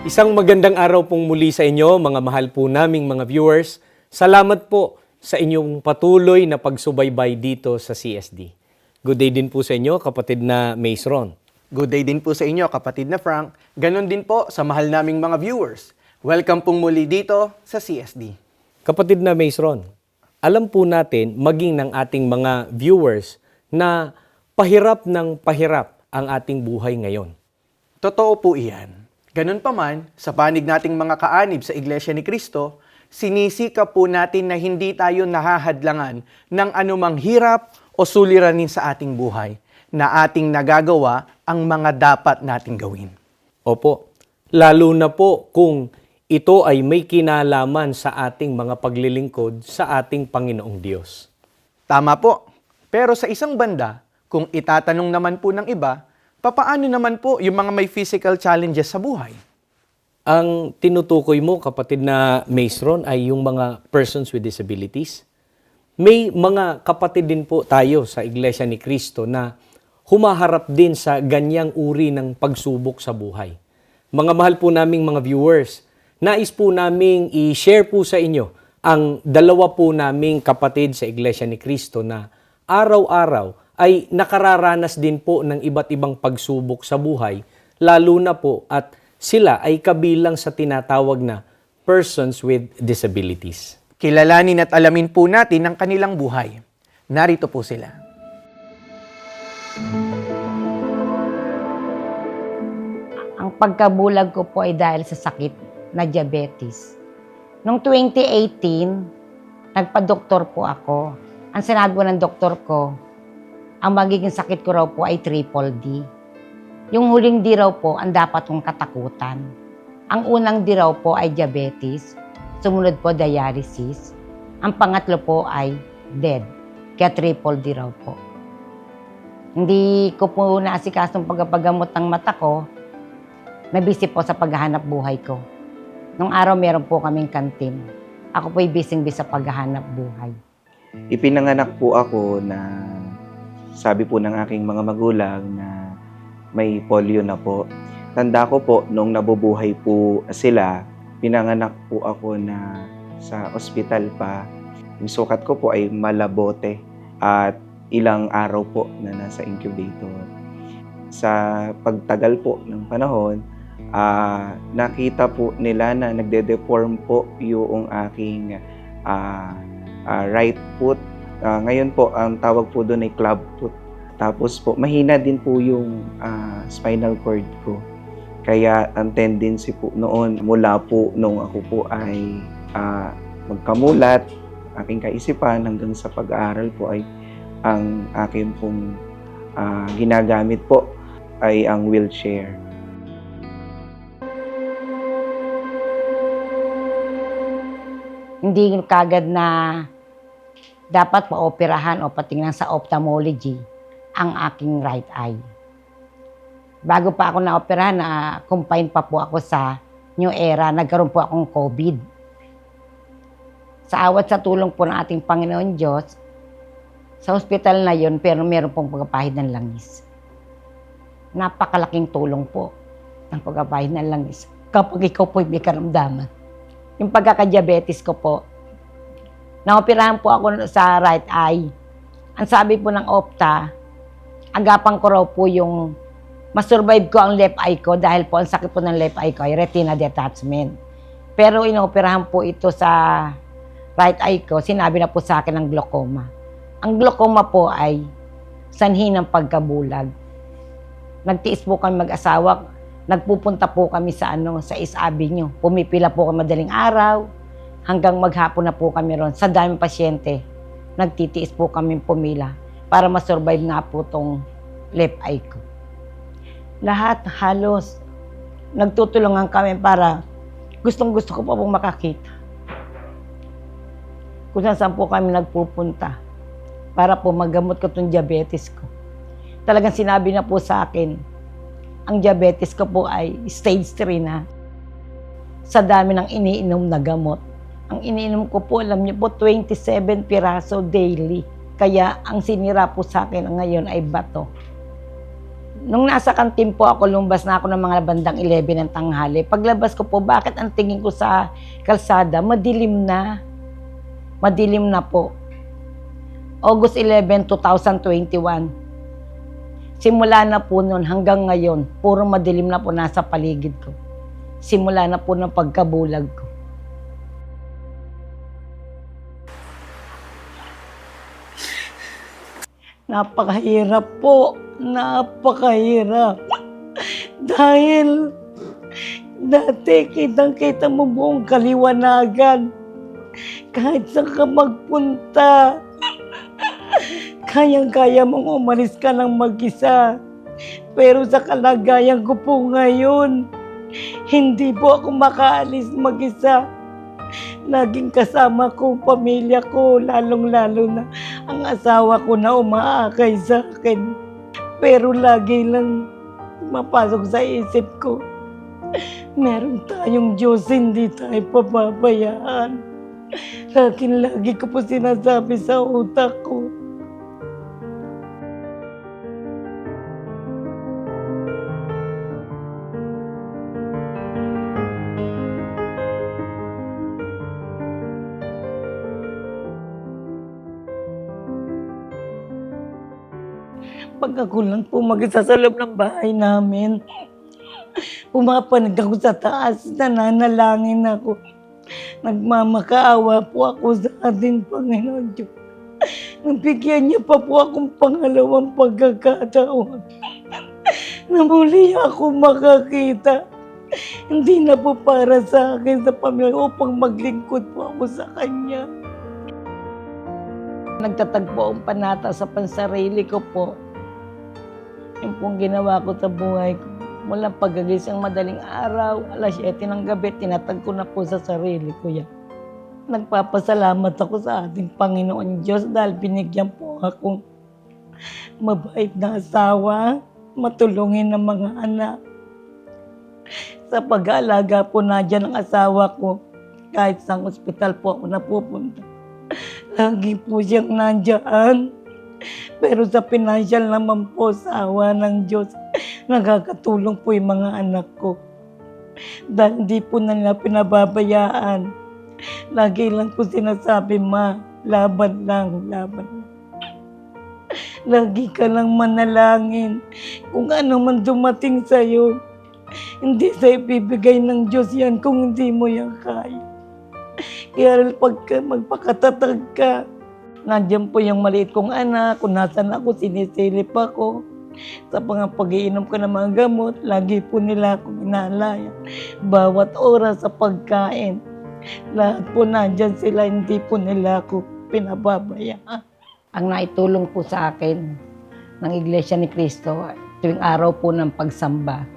Isang magandang araw pong muli sa inyo, mga mahal po naming mga viewers. Salamat po sa inyong patuloy na pagsubaybay dito sa CSD. Good day din po sa inyo, kapatid na Mace Ron. Good day din po sa inyo, kapatid na Frank. Ganon din po sa mahal naming mga viewers. Welcome pong muli dito sa CSD. Kapatid na Mace Ron, alam po natin, maging ng ating mga viewers, na pahirap ng pahirap ang ating buhay ngayon. Totoo po iyan. Ganon pa man, sa panig nating mga kaanib sa Iglesia ni Cristo, sinisika po natin na hindi tayo nahahadlangan ng anumang hirap o suliranin sa ating buhay na ating nagagawa ang mga dapat nating gawin. Opo, lalo na po kung ito ay may kinalaman sa ating mga paglilingkod sa ating Panginoong Diyos. Tama po. Pero sa isang banda, kung itatanong naman po ng iba, papaano naman po yung mga may physical challenges sa buhay? Ang tinutukoy mo, kapatid na Mace Ron, ay yung mga persons with disabilities. May mga kapatid din po tayo sa Iglesia ni Cristo na humaharap din sa ganyang uri ng pagsubok sa buhay. Mga mahal po naming mga viewers, nais po naming i-share po sa inyo ang dalawa po naming kapatid sa Iglesia ni Cristo na araw-araw ay nakararanas din po ng iba't ibang pagsubok sa buhay, lalo na po at sila ay kabilang sa tinatawag na persons with disabilities. Kilalanin at alamin po natin ang kanilang buhay. Narito po sila. Ang pagkabulag ko po ay dahil sa sakit na diabetes. Noong 2018, nagpa-doktor po ako. Ang sinabi po ng doktor ko, ang magiging sakit ko raw po ay triple D. Yung huling D raw po, ang dapat kong katakutan. Ang unang D raw po ay diabetes, sumunod po dialysis. Ang pangatlo po ay dead, kaya triple D raw po. Hindi ko po naasikaso ng pagpapagamot ng mata ko, nabisi po sa paghahanap buhay ko. Nung araw meron po kaming kantin. Ako po'y busy-busy sa paghahanap buhay. Ipinanganak po ako na sabi po ng aking mga magulang na may polio na po. Tanda ko po, nung nabubuhay po sila, pinanganak po ako na sa ospital pa. Yung sukat ko po ay malabote at ilang araw po na nasa incubator. Sa pagtagal po ng panahon, nakita po nila na nagde-deform po yung aking right foot. Ngayon po, ang tawag po doon ay club foot. Tapos po, mahina din po yung spinal cord ko. Kaya ang tendency po noon, mula po nung ako po ay magkamulat, aking kaisipan hanggang sa pag-aaral po ay ang aking pong ginagamit po ay ang wheelchair. Hindi kagad na dapat paoperahan o patingnan sa ophthalmology ang aking right eye. Bago pa ako na-operahan, confined pa po ako sa New Era, nagkaroon po akong COVID. Sa awat sa tulong po ng ating Panginoon Diyos, sa hospital na yon, pero meron pong pagpapahid ng langis. Napakalaking tulong po ng pagpapahid ng langis kapag ikaw po may karamdaman. Yung pagkaka-diabetes ko po, naoperahan po ako sa right eye. Ang sabi po ng opta, agapan ko raw po yung masurvive ko ang left eye ko dahil po ang sakit po ng left eye ko ay retina detachment. Pero inoperahan po ito sa right eye ko, sinabi na po sa akin ng glaucoma. Ang glaucoma po ay sanhi ng pagkabulag. Nagtiis po kami mag-asawa, nagpupunta po kami sa East Avenue. Pumipila po kami madaling araw, hanggang maghapon na po kami ron. Sa daming pasyente, nagtitiis po kami pumila para masurvive nga po tong left eye ko. Lahat halos nagtutulungan kami para gustong-gusto ko po pong makakita. Kung saan po kami nagpupunta para po magamot ko tong diabetes ko. Talagang sinabi na po sa akin, ang diabetes ko po ay stage 3 na. Sa dami ng iniinom na gamot. Ang iniinom ko po, alam niyo po, 27 piraso daily. Kaya ang sinira po sa akin ngayon ay bato. Nung nasa kantin po ako, lumabas na ako ng mga bandang 11 ng tanghali. Paglabas ko po, bakit ang tingin ko sa kalsada, madilim na. Madilim na po. August 11, 2021. Simula na po noon hanggang ngayon, puro madilim na po nasa paligid ko. Simula na po ng pagkabulag ko. Napakahirap po. Napakahirap. Dahil dati kitang-kita mo buong kaliwanagan. Kahit saan ka magpunta, kayang-kaya mong umalis ka ng mag-isa. Pero sa kalagayan ko po ngayon, hindi po ako makaalis mag-isa. Laging kasama ko, pamilya ko, lalong-lalo na ang asawa ko na umaakay sa akin. Pero lagi lang mapasok sa isip ko, meron tayong Diyos, hindi tayo pababayaan. Lagi ko po sinasabi sa utak ko. Pag ako lang po mag-isa sa loob ng bahay namin, pumapanig ako sa taas, nananalangin ako. Nagmamakaawa po ako sa ating Panginoon Diyos. Nabigyan niya pa po akong pangalawang pagkakataon na muli ako makakita. Hindi na po para sa akin, sa pamilya, upang maglingkod po ako sa Kanya. Nagtatagpo akong panata sa pansarili ko po. Yung pong ginawa ko sa buhay ko. Mula pagkagising madaling araw, alas 7 ng gabi, tinatag ko na po sa sarili ko yan. Nagpapasalamat ako sa ating Panginoon Diyos dahil binigyan po akong mabait na asawa, matulungin ng mga anak. Sa pag-aalaga po na dyan ng asawa ko, kahit sa ospital po ako napupunta, lagi po siyang nandyan. Pero sa financial naman po, sa awa ng Diyos, nakakatulong po yung mga anak ko. Dahil hindi po nila pinababayaan. Lagi lang po sinasabi, ma, laban lang, laban lang. Lagi ka lang manalangin. Kung ano man dumating sa'yo, hindi sa'yo bibigay ng Diyos yan kung hindi mo yan kaya. Kaya pagka magpakatatag ka, nandiyan po yung maliit kong anak, kung nasan ako, sinisilip ako. Sa pag-iinom ko ng mga gamot, lagi po nila akong inaalaya. Bawat oras sa pagkain, lahat po nandyan sila, hindi po nila ako pinababayaan. Ang naitulong po sa akin ng Iglesia ni Cristo, tuwing araw po ng pagsamba,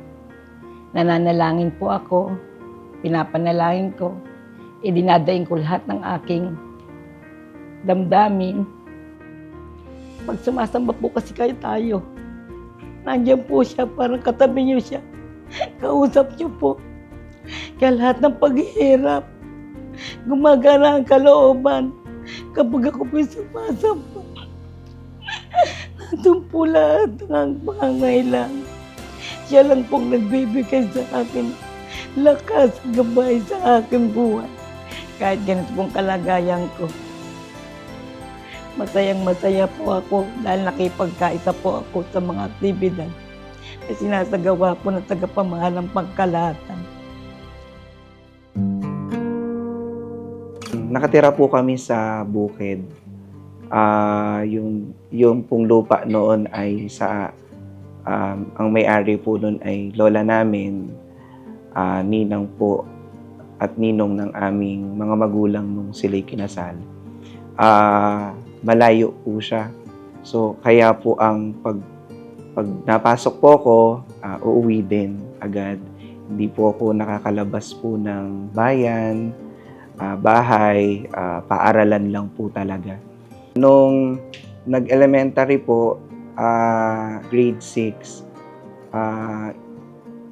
nananalangin po ako, pinapanalangin ko, idinadaing ko lahat ng aking damdamin. Pag sumasamba po kasi kayo tayo, nandiyan po siya, parang katabi niyo siya. Kausap niyo po. Kaya lahat ng paghihirap, gumagana ang kalooban. Kapag ako po sumasamba, nandun po lahat ng pangangailangan. Siya lang pong nagbibigay sa akin lakas, gabay sa aking buhay. Kahit ganito pong kalagayan ko. Masayang-masaya po ako dahil nakipagkaisa po ako sa mga aktibidad na sinasagawa po ng tagapamahalang pangkalahatan. Nakatira po kami sa bukid. Yung pong lupa noon ay ang may-ari po noon ay lola namin, ninang po at ninong ng aming mga magulang nung sila'y kinasal. Malayo po siya. So, kaya po pag napasok po ako, uuwi din agad. Hindi po ako nakakalabas po ng bayan, bahay, paaralan lang po talaga. Nung nag-elementary po, grade 6,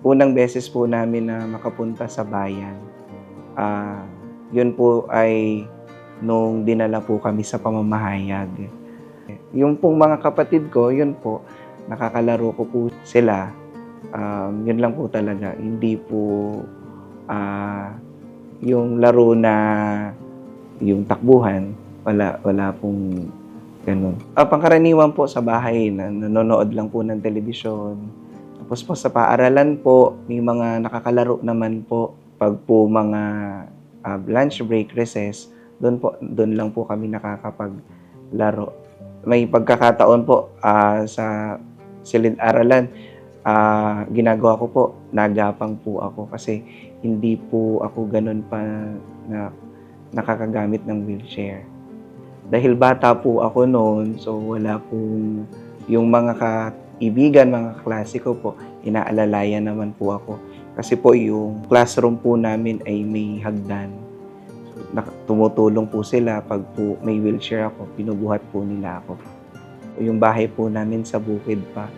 unang beses po namin na makapunta sa bayan. Yun po ay nung dinala po kami sa pamamahayag. Yung pong mga kapatid ko, yun po, nakakalaro ko po sila, yun lang po talaga. Hindi po yung laro na yung takbuhan, wala pong ganun. Pangkaraniwan po sa bahay na nanonood lang po ng telebisyon. Tapos po sa paaralan po, may mga nakakalaro naman po pag po mga lunch break, recess, doon lang po kami nakakapaglaro. May pagkakataon po sa silid-aralan, ginagawa ko po, nagapang po ako kasi hindi po ako ganun pa na nakakagamit ng wheelchair. Dahil bata po ako noon, so wala pong yung mga kaibigan, mga klase ko po, inaalalayan naman po ako. Kasi po yung classroom po namin ay may hagdan. Tumutulong po sila pag po may wheelchair ako, pinubuhat po nila ako. Yung bahay po namin sa bukid pa,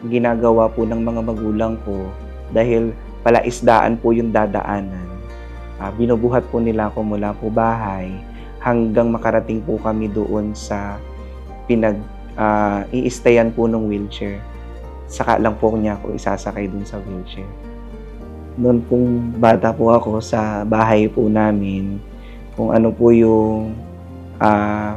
ginagawa po ng mga magulang ko dahil palaisdaan po yung dadaanan. Binubuhat po nila ako mula po bahay hanggang makarating po kami doon sa i-stayan po ng wheelchair. Saka lang po niya ako isasakay doon sa wheelchair. Noon pong bata po ako sa bahay po namin, kung ano po yung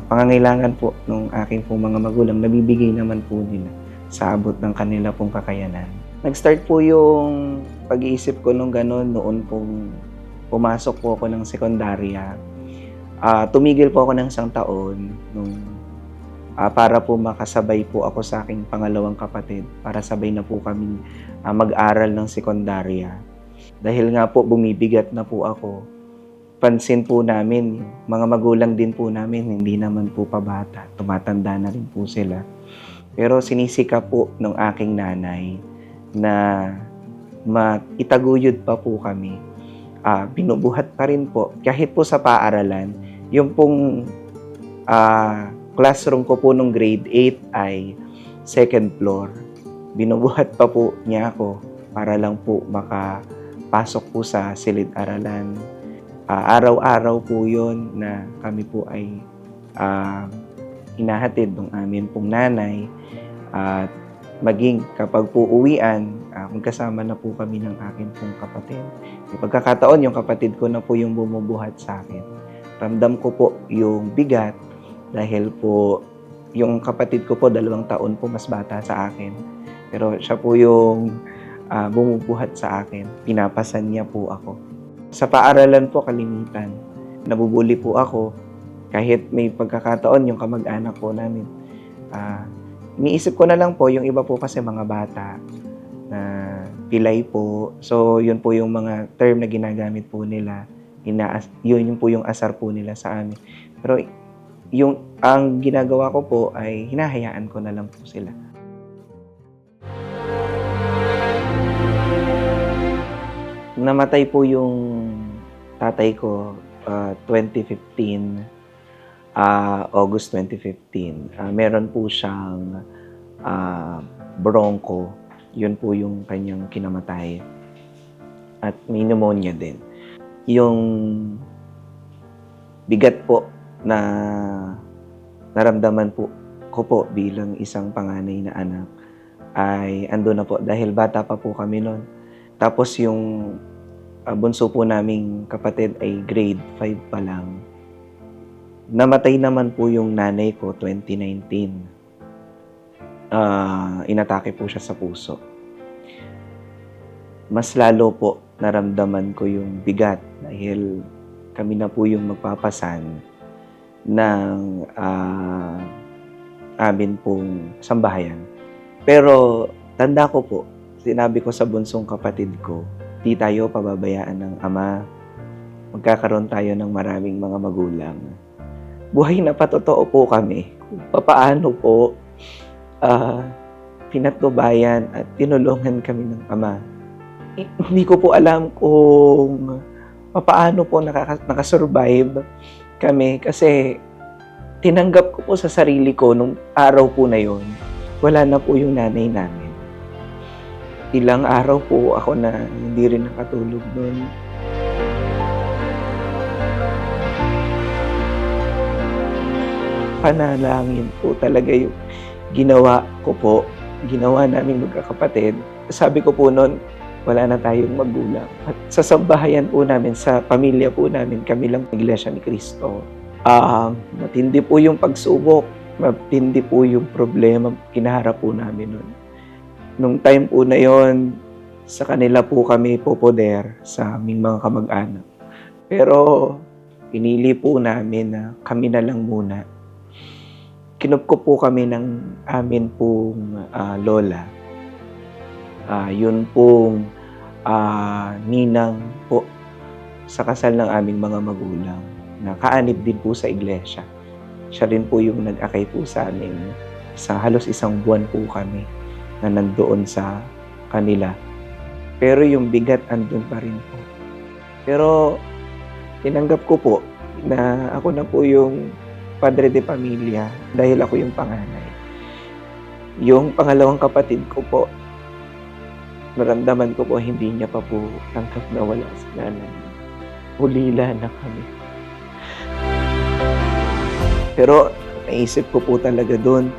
pangangailangan po ng aking pong mga magulang, nabibigay naman po nila sa abot ng kanila pong kakayanan. Nag-start po yung pag-iisip ko nung gano'n noon pong pumasok po ako ng sekundarya. Tumigil po ako ng 1 taon nung para po makasabay po ako sa aking pangalawang kapatid para sabay na po kami mag-aral ng sekundarya. Dahil nga po bumibigat na po ako, pansin po namin, mga magulang din po namin, hindi naman po pabata, tumatanda na rin po sila. Pero sinisika po ng aking nanay na itaguyod pa po kami. Binubuhat pa rin po, kahit po sa paaralan, yung pong classroom ko po nung grade 8 ay 2nd floor. Binubuhat pa po niya ako para lang po makapasok po sa silid-aralan. Araw-araw po yun na kami po ay hinahatid ng amin pong nanay. At maging kapag po uwian, magkasama na po kami ng akin pong kapatid. May pagkakataon, yung kapatid ko na po yung bumubuhat sa akin. Ramdam ko po yung bigat dahil po yung kapatid ko po 2 taon po mas bata sa akin. Pero siya po yung bumubuhat sa akin. Pinapasan niya po ako. Sa paaralan po kalimitan, nabubuli po ako kahit may pagkakataon yung kamag-anak po namin. Iniisip ko na lang po, yung iba po kasi mga bata na pilay po. So, yun po yung mga term na ginagamit po nila. Yun po yung asar po nila sa amin. Pero ang ginagawa ko po ay hinahayaan ko na lang po sila. Namatay po yung tatay ko 2015, August 2015. Meron po siyang broncho. Yun po yung kanyang kinamatay. At may pneumonia din. Yung bigat po na naramdaman po ko po bilang isang panganay na anak ay ando na po dahil bata pa po kami noon. Tapos yung bunso po naming kapatid ay grade 5 pa lang. Namatay naman po yung nanay ko 2019. Inatake po siya sa puso. Mas lalo po naramdaman ko yung bigat dahil kami na po yung magpapasan ng amin pong sambahayan. Pero tanda ko po, sinabi ko sa bunsong kapatid ko, di tayo pababayaan ng Ama. Magkakaroon tayo ng maraming mga magulang. Buhay na patotoo po kami. Papaano po pinatnubayan at tinulungan kami ng Ama. Hindi ko po alam kung papaano po nakasurvive kami kasi tinanggap ko po sa sarili ko nung araw po na yon. Wala na po yung nanay namin. Ilang araw po ako na hindi rin nakatulog noon. Panalangin po talaga yung ginawa ko po ginawa namin magkakapatid, sabi ko po noon, wala na tayong magulang. At sa sambahayan po namin, sa pamilya po namin, kami lang Iglesia ni Cristo. Matindi po yung pagsubok, matindi po yung problema kinaharap po namin noon. Nung time po na yon, sa kanila po kami popoder sa aming mga kamag-anak. Pero pinili po namin na kami na lang muna. Kinupkup po kami ng amin pong lola. Yun pong ninang po sa kasal ng aming mga magulang na kaanib din po sa iglesia. Siya rin po yung nag-akay po sa amin. Halos isang buwan po kami na nandoon sa kanila. Pero yung bigat andun pa rin po. Pero tinanggap ko po na ako na po yung padre de pamilya dahil ako yung panganay. Yung pangalawang kapatid ko po, naramdaman ko po hindi niya pa po tanggap na wala si nanay. Ulila na kami. Pero naisip ko po talaga doon,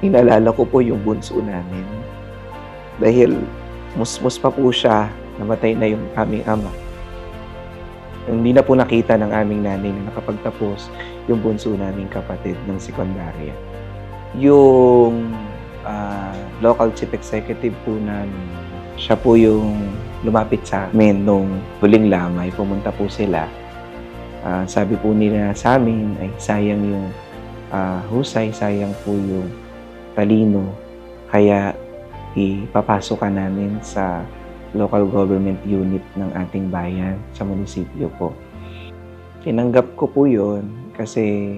inalala ko po yung bunso namin. Dahil musmus pa po siya, namatay na yung aming ama. Hindi na po nakita ng aming nanay na nakapagtapos yung bunso naming kapatid ng sekundarya. Yung local chief executive po namin, siya po yung lumapit sa amin nung huling lamay. Pumunta po sila. Sabi po nila sa amin ay sayang yung husay, sayang po yung talino. Kaya ipapasok ka namin sa local government unit ng ating bayan sa munisipyo po. Tinanggap ko po yun kasi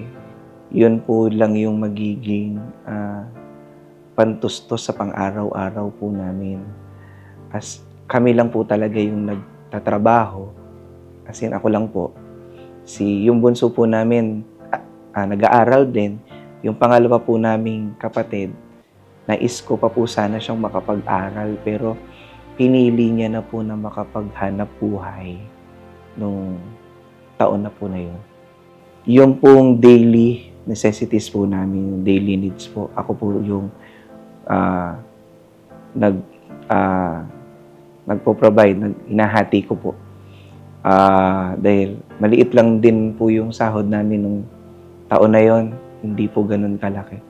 yun po lang yung magiging pantustos sa pang-araw-araw po namin. As kami lang po talaga yung nagtatrabaho. As in, ako lang po. Yung bunso po namin nag-aaral din. Yung pangalawa po naming kapatid, nais ko pa po sana siyang makapag-aral pero pinili niya na po na makapaghanap buhay nung taon na po na yun. Yung pong daily necessities po namin, yung daily needs po, ako po yung nagpo-provide, inahati ko po. Dahil maliit lang din po yung sahod namin nung taon na yon, hindi po ganun kalaki.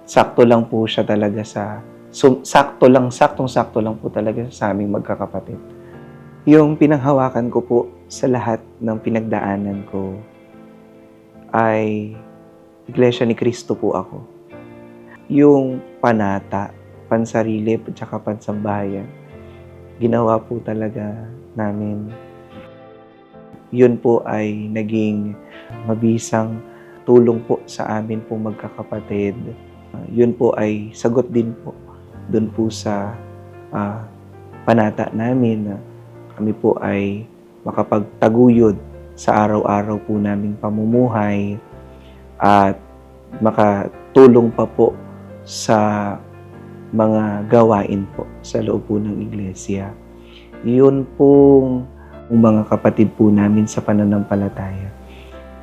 Sakto lang po siya talaga saktong-sakto lang po talaga sa aming magkakapatid. Yung pinanghawakan ko po sa lahat ng pinagdaanan ko ay Iglesia ni Cristo po ako. Yung panata, pansarili, at saka pansambahayan, ginawa po talaga namin. Yun po ay naging mabisang tulong po sa amin po magkakapatid. Yun po ay sagot din po doon po sa panata namin na kami po ay makapagtaguyod sa araw-araw po naming pamumuhay at makatulong pa po sa mga gawain po sa loob po ng iglesia. Yun pong mga kapatid po namin sa pananampalataya.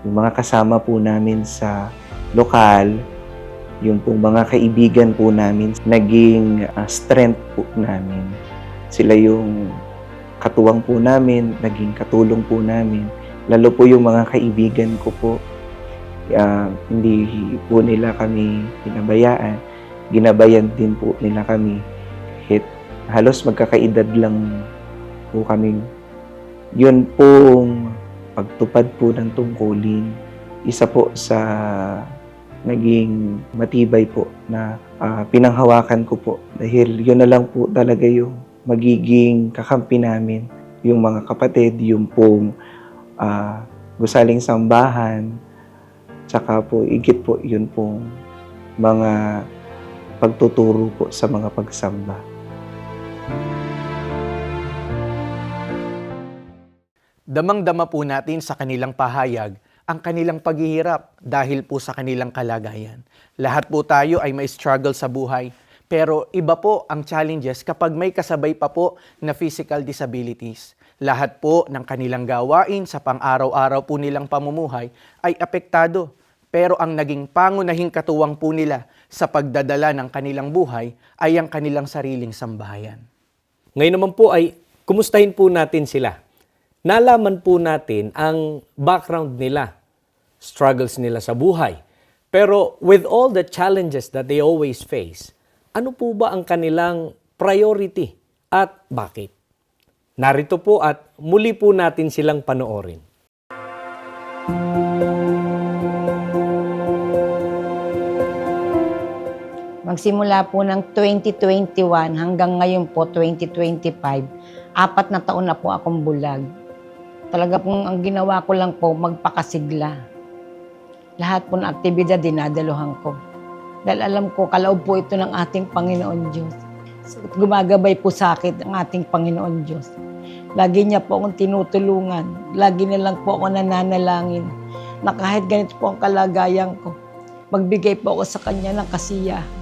Yung mga kasama po namin sa lokal, yung pong mga kaibigan po namin, naging strength po namin. Sila yung katuwang po namin, naging katulong po namin. Lalo po yung mga kaibigan ko po, hindi po nila kami pinabayaan. Ginabayan din po nila kami. Kahit halos magkakaedad lang po kami. Yun pong pagtupad po ng tungkulin, isa po sa naging matibay po na pinanghawakan ko po. Dahil yun na lang po talaga yung magiging kakampi namin. Yung mga kapatid, yung pong gusaling sambahan, tsaka po igit po yun pong mga pagtuturo po sa mga pagsamba. Damang-dama po natin sa kanilang pahayag ang kanilang paghihirap dahil po sa kanilang kalagayan. Lahat po tayo ay may struggle sa buhay, pero iba po ang challenges kapag may kasabay pa po na physical disabilities. Lahat po ng kanilang gawain sa pang-araw-araw po nilang pamumuhay ay apektado Pero ang naging pangunahing katuwang po nila sa pagdadala ng kanilang buhay ay ang kanilang sariling sambahayan. Ngayon naman po ay kumustahin po natin sila. Nalaman po natin ang background nila, struggles nila sa buhay. Pero with all the challenges that they always face, ano po ba ang kanilang priority at bakit? Narito po at muli po natin silang panoorin. Magsimula po ng 2021 hanggang ngayon po 2025, 4 na taon na po akong bulag. Talaga pong ang ginawa ko lang po magpakasigla. Lahat po ng aktibidad dinadaluhan ko. Dahil alam ko, kaloob po ito ng ating Panginoon Diyos. Gumagabay po sa akin ang ating Panginoon Diyos. Lagi niya po akong tinutulungan. Lagi na lang po ako nananalangin na kahit ganito po ang kalagayan ko, magbigay po ako sa Kanya ng kasiyahan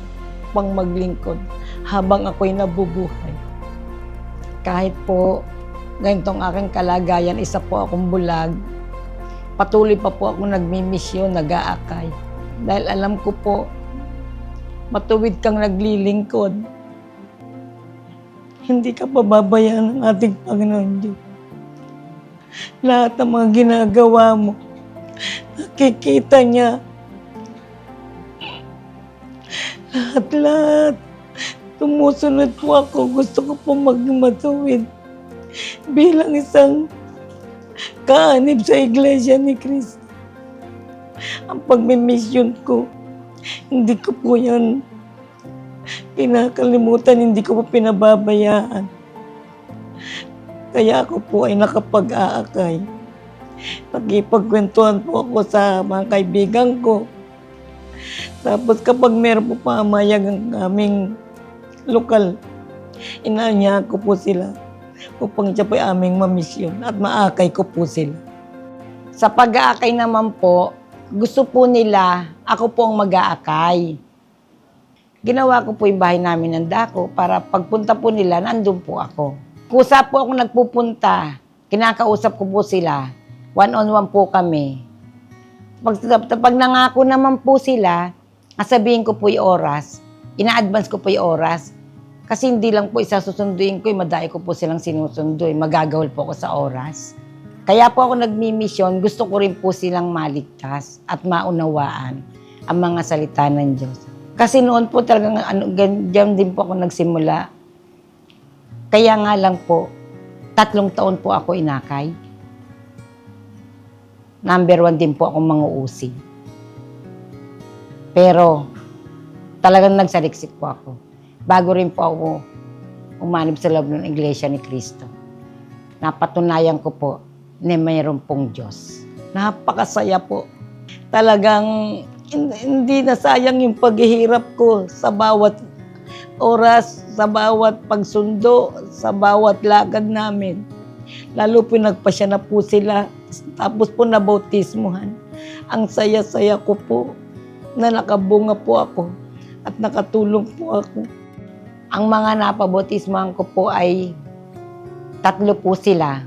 pang maglingkod habang ako'y nabubuhay. Kahit po ganitong aking kalagayan, isa po akong bulag, patuloy pa po ako nagmimisyon, nag-aakay. Dahil alam ko po, matuwid kang naglilingkod. Hindi ka pababayaan ng ating Panginoon Diyos. Lahat ng mga ginagawa mo, nakikita niya. Lahat. Tumusunod po ako. Gusto ko po maging matuwid bilang isang kaanib sa Iglesia ni Cristo. Ang pagmimisyon ko, hindi ko po yan kinakalimutan, hindi ko po pinababayaan. Kaya ako po ay nakapag-aakay. Nagkipagkwentuhan po ako sa mga kaibigan ko. Tapos kapag meron po pamayag ang aming lokal, inaanya ko po sila upang siya po ay aming mamisyon at maakay ko po sila. Sa pag-aakay naman po, gusto po nila ako po ang mag-aakay. Ginawa ko po yung bahay namin ng dako para pagpunta po nila, nandun po ako. Kusa po ako nagpupunta, kinakausap ko po sila, one-on-one po kami. Pag nangako naman po sila, sabihin ko po yung oras, ina-advance ko po yung oras, kasi hindi lang po isa susunduin ko, madai ko po silang sinusunduin, magagawal po ako sa oras. Kaya po ako nagmimisyon, gusto ko rin po silang maligtas at maunawaan ang mga salita ng Diyos. Kasi noon po talagang diyan din po ako nagsimula. Kaya nga lang po, 3 taon po ako inakay. Number 1 din po akong manguusig. Pero talagang nagsaliksik po ako. Bago rin po ako umanib sa loob ng Iglesia ni Cristo. Napatunayan ko po na mayroon pong Diyos. Napakasaya po. Talagang hindi nasayang yung paghihirap ko sa bawat oras, sa bawat pagsundo, sa bawat lakad namin. Lalo po nagpasya na po sila. Tapos po nabautismuhan. Ang saya-saya ko po na nakabunga po ako at nakatulong po ako. Ang mga napabautismuhan ko po ay 3 po sila.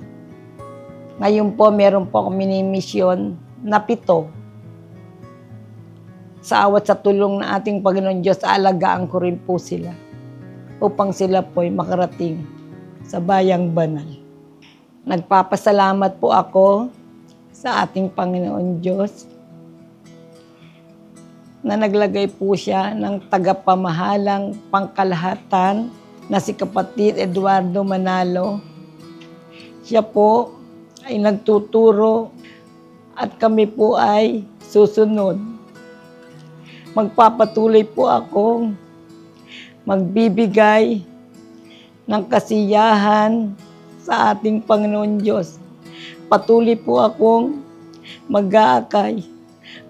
Ngayon po meron po akong minimisyon na 7. Sa awat sa tulong ng ating Panginoon Diyos, aalagaan ko rin po sila upang sila po ay makarating sa bayang banal. Nagpapasalamat po ako sa ating Panginoon Diyos na naglagay po siya ng tagapamahalang pangkalahatan na si Kapatid Eduardo Manalo. Siya po ay nagtuturo at kami po ay susunod. Magpapatuloy po akong magbibigay ng kasiyahan sa ating Panginoon Diyos. Patuloy po akong mag-aakay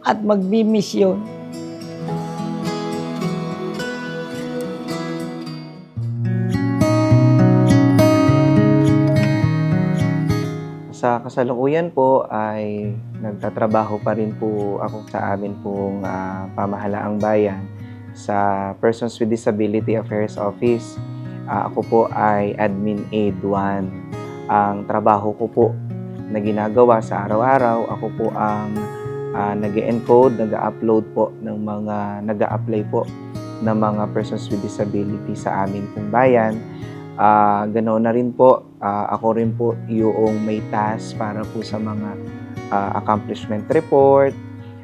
at magbimisyon. Sa kasalukuyan po ay nagtatrabaho pa rin po ako sa amin pong pamahalaang bayan sa Persons with Disability Affairs Office. Ako po ay Admin Aid 1. Ang trabaho ko po na ginagawa sa araw-araw, ako po ang nag-encode, nag-upload po ng mga nag-a-apply po ng mga persons with disability sa amin pong bayan. Ganoon na rin po, ako rin po yung may task para po sa mga accomplishment report.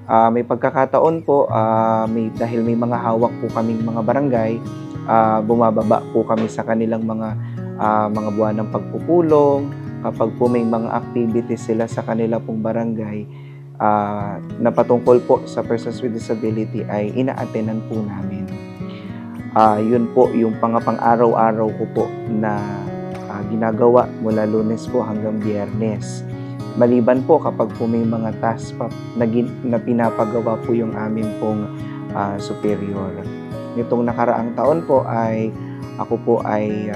May pagkakataon po, dahil may mga hawak po kaming mga barangay, bumababa po kami sa kanilang mga buwan ng pagpupulong. Kapag po may mga activities sila sa kanila pong barangay, na patungkol po sa persons with disability ay ina-attendan po namin. Yun po yung pang-araw-araw ko po na ginagawa mula Lunes po hanggang Biyernes. Maliban po kapag po may mga task pa na pinapagawa po yung amin pong superior. Nitong nakaraang taon po ay ako po ay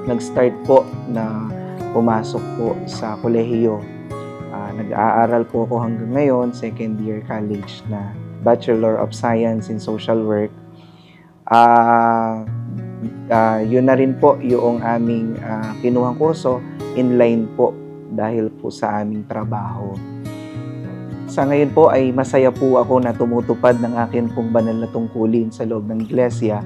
nag-start po na pumasok po sa kolehiyo. Nag-aaral po ako hanggang ngayon, second year college na Bachelor of Science in Social Work. Yun na rin po yung aming kinuhang kurso, inline po dahil po sa aming trabaho. Sa ngayon po ay masaya po ako na tumutupad ng akin pong banal na tungkulin sa loob ng iglesia.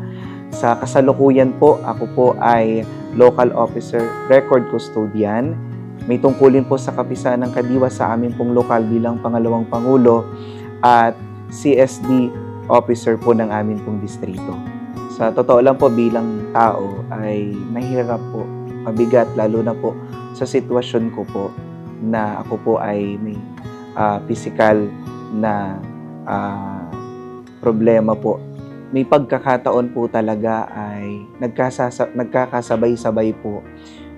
Sa kasalukuyan po, ako po ay Local Officer Record Custodian. May tungkulin po sa kapisahan ng Kadiwa sa amin pong lokal bilang pangalawang pangulo at CSD officer po ng amin pong distrito. Sa totoo lang po bilang tao ay mahirap po, mabigat lalo na po sa sitwasyon ko po na ako po ay may physical na problema po. May pagkakataon po talaga ay nagkakasabay-sabay po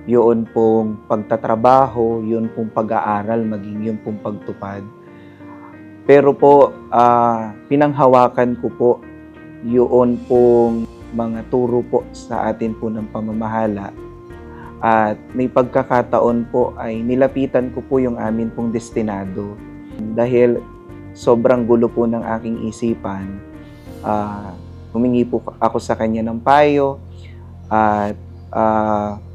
yun pong pagtatrabaho, yun pong pag-aaral, maging yun pong pagtupad. Pero po, pinanghawakan ko po yun pong mga turo po sa atin po ng pamamahala. At may pagkakataon po ay nilapitan ko po yung amin pong destinado. Dahil sobrang gulo po ng aking isipan, humingi po ako sa kanya ng payo at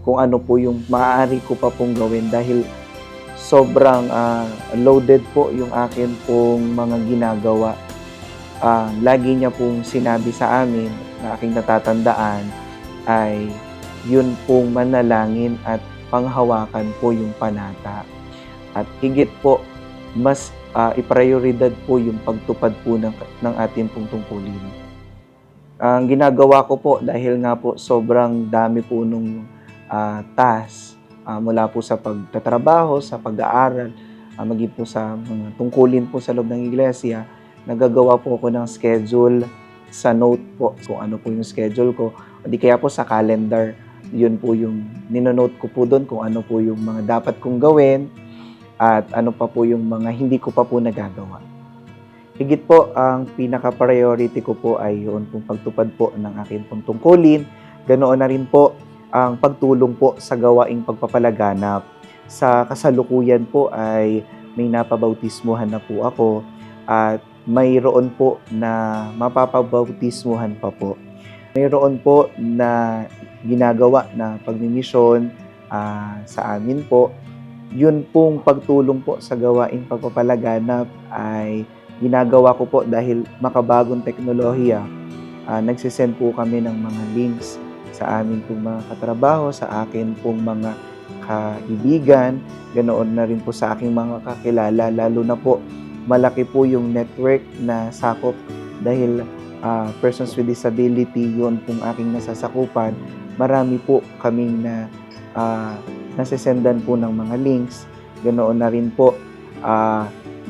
kung ano po yung maaari ko pa pong gawin dahil sobrang loaded po yung akin pong mga ginagawa. Lagi niya pong sinabi sa amin na aking natatandaan ay yun pong manalangin at panghawakan po yung panata. At higit po, mas iprioridad po yung pagtupad po ng ating pong tungkulin. Ang ginagawa ko po dahil nga po sobrang dami po nung task mula po sa pagtatrabaho, sa pag-aaral, maging po sa mga tungkulin po sa loob ng iglesia, nagagawa po ako ng schedule sa note po kung ano po yung schedule ko. O di kaya po sa calendar, yun po yung ninonote ko po doon kung ano po yung mga dapat kong gawin at ano pa po yung mga hindi ko pa po nagagawa. Higit po, ang pinaka-priority ko po ay yun pong pagtupad po ng aking pong tungkulin. Ganoon na rin po ang pagtulong po sa gawaing pagpapalaganap. Sa kasalukuyan po ay may napabautismuhan na po ako at mayroon po na mapapabautismuhan pa po. Mayroon po na ginagawa na pagmimisyon sa amin po. Yun pong pagtulong po sa gawaing pagpapalaganap ay ginagawa ko po dahil makabagong teknolohiya. Nagsisend po kami ng mga links sa amin pong mga katrabaho, sa akin pong mga kaibigan, ganoon na rin po sa aking mga kakilala, lalo na po malaki po yung network na sakop dahil persons with disability, yun pong aking nasasakupan. Marami po kaming nasisendan po ng mga links, ganoon na rin po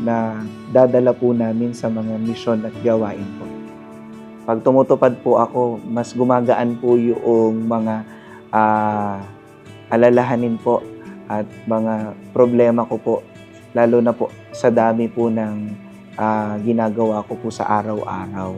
na dadala po namin sa mga misyon at gawain po. Pag tumutupad po ako, mas gumagaan po yung mga alalahanin po at mga problema ko po, lalo na po sa dami po ng ginagawa ko po sa araw-araw.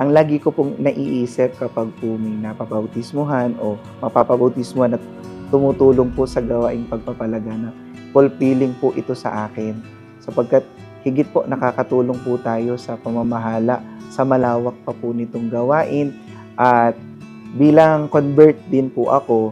Ang lagi ko pong naiisip kapag po may napabautismuhan o mapapabautismuhan at tumutulong po sa gawaing pagpapalaganap, fulfilling po ito sa akin sapagkat higit po nakakatulong po tayo sa pamamahala sa malawak pa po nitong gawain at bilang convert din po ako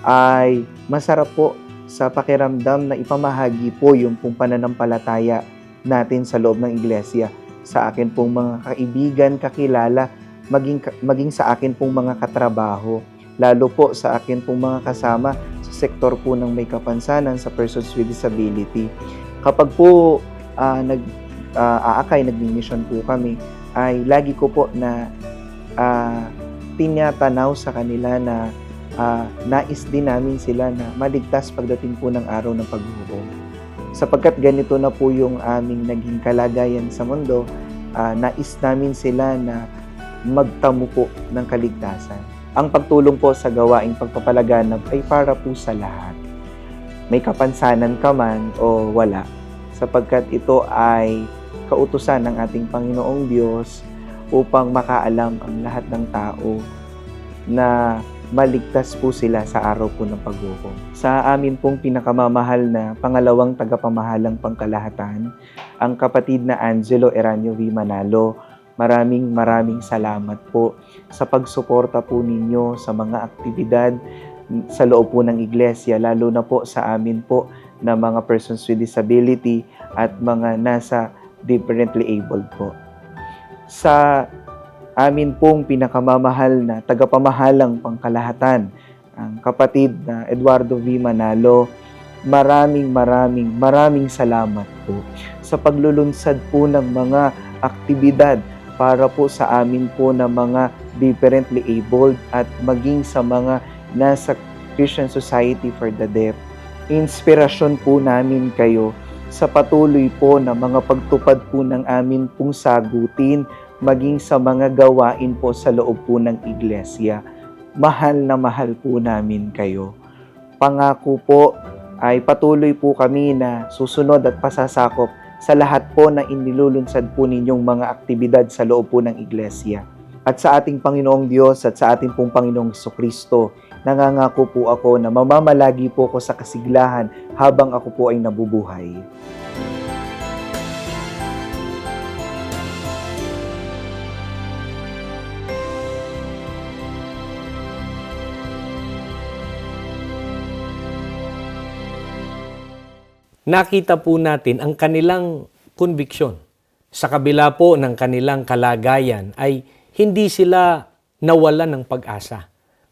ay masarap po sa pakiramdam na ipamahagi po yung pong pananampalataya natin sa loob ng iglesia sa akin pong mga kaibigan, kakilala, maging sa akin pong mga katrabaho, lalo po sa akin pong mga kasama sa sektor po ng may kapansanan sa persons with disability. Kapag po nagmi-mission po kami, ay lagi ko po na tinatanaw sa kanila na nais din namin sila na maligtas pagdating po ng araw ng paghuhukom. Sapagkat ganito na po yung aming naging kalagayan sa mundo, nais namin sila na magtamo po ng kaligtasan. Ang pagtulong po sa gawaing pagpapalaganap ay para po sa lahat. May kapansanan ka man o wala, sapagkat ito ay kautusan ng ating Panginoong Diyos upang makaalam ang lahat ng tao na maligtas po sila sa araw po ng paghukom. Sa amin pong pinakamamahal na pangalawang tagapamahalang pangkalahatan, ang kapatid na Angelo Eranio V. Manalo, maraming salamat po sa pagsuporta po ninyo sa mga aktibidad sa loob po ng iglesia, lalo na po sa amin po na mga persons with disability at mga nasa differently abled po. Sa amin pong pinakamamahal na tagapamahalang pangkalahatan, ang kapatid na Eduardo V. Manalo, maraming salamat po sa paglulunsad po ng mga aktibidad para po sa amin po na mga differently abled at maging sa mga nasa Christian Society for the Deaf. Inspirasyon po namin kayo sa patuloy po na mga pagtupad po ng amin pong sagutin, maging sa mga gawain po sa loob po ng iglesia. Mahal na mahal po namin kayo. Pangako po ay patuloy po kami na susunod at pasasakop sa lahat po na inilulunsad po ninyong mga aktibidad sa loob po ng iglesia. At sa ating Panginoong Diyos at sa ating pong Panginoong Jesucristo, nangangako po ako na mamamalagi po ako sa kasiglahan habang ako po ay nabubuhay. Nakita po natin ang kanilang conviction. Sa kabila po ng kanilang kalagayan ay hindi sila nawalan ng pag-asa.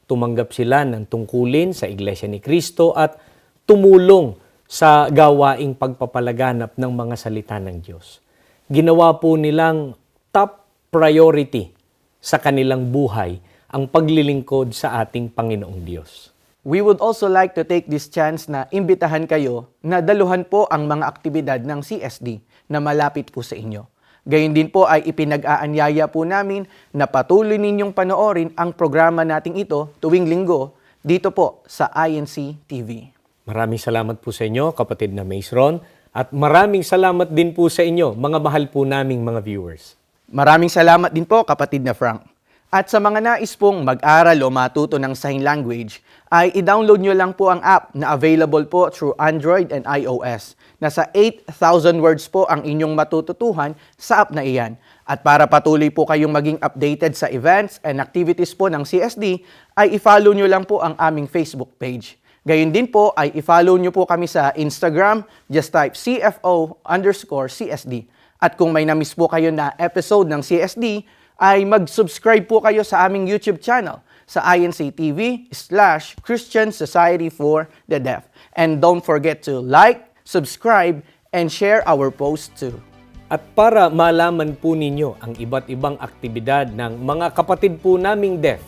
Tumanggap sila ng tungkulin sa Iglesia ni Cristo at tumulong sa gawaing pagpapalaganap ng mga salita ng Diyos. Ginawa po nilang top priority sa kanilang buhay ang paglilingkod sa ating Panginoong Diyos. We would also like to take this chance na imbitahan kayo na daluhan po ang mga aktibidad ng CSD na malapit po sa inyo. Gayun din po ay ipinag-aanyaya po namin na patuloy ninyong panoorin ang programa nating ito tuwing linggo dito po sa INC TV. Maraming salamat po sa inyo, kapatid na Mace-Ron, at maraming salamat din po sa inyo, mga mahal po naming mga viewers. Maraming salamat din po, kapatid na Frank. At sa mga nais pong mag-aral o matuto ng sign language, ay i-download nyo lang po ang app na available po through Android and iOS. Nasa 8,000 words po ang inyong matututuhan sa app na iyan. At para patuloy po kayong maging updated sa events and activities po ng CSD, ay i-follow nyo lang po ang aming Facebook page. Gayun din po ay i-follow nyo po kami sa Instagram, just type CFO_CSD. At kung may na-miss po kayo na episode ng CSD, ay mag-subscribe po kayo sa aming YouTube channel sa INC TV/Christian Society for the Deaf. And don't forget to like, subscribe, and share our post too. At para malaman po ninyo ang iba't ibang aktibidad ng mga kapatid po naming deaf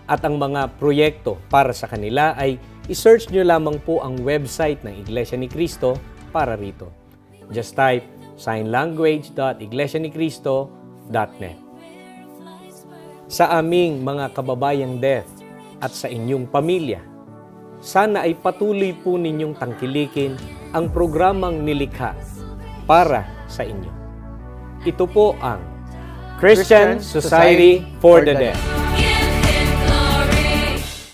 at ang mga proyekto para sa kanila ay i-search nyo lamang po ang website ng Iglesia ni Cristo para rito. Just type signlanguage.iglesianicristo.net. Sa aming mga kababayang deaf at sa inyong pamilya, sana ay patuloy po ninyong tangkilikin ang programang nilikha para sa inyo. Ito po ang Christian Society for the Deaf.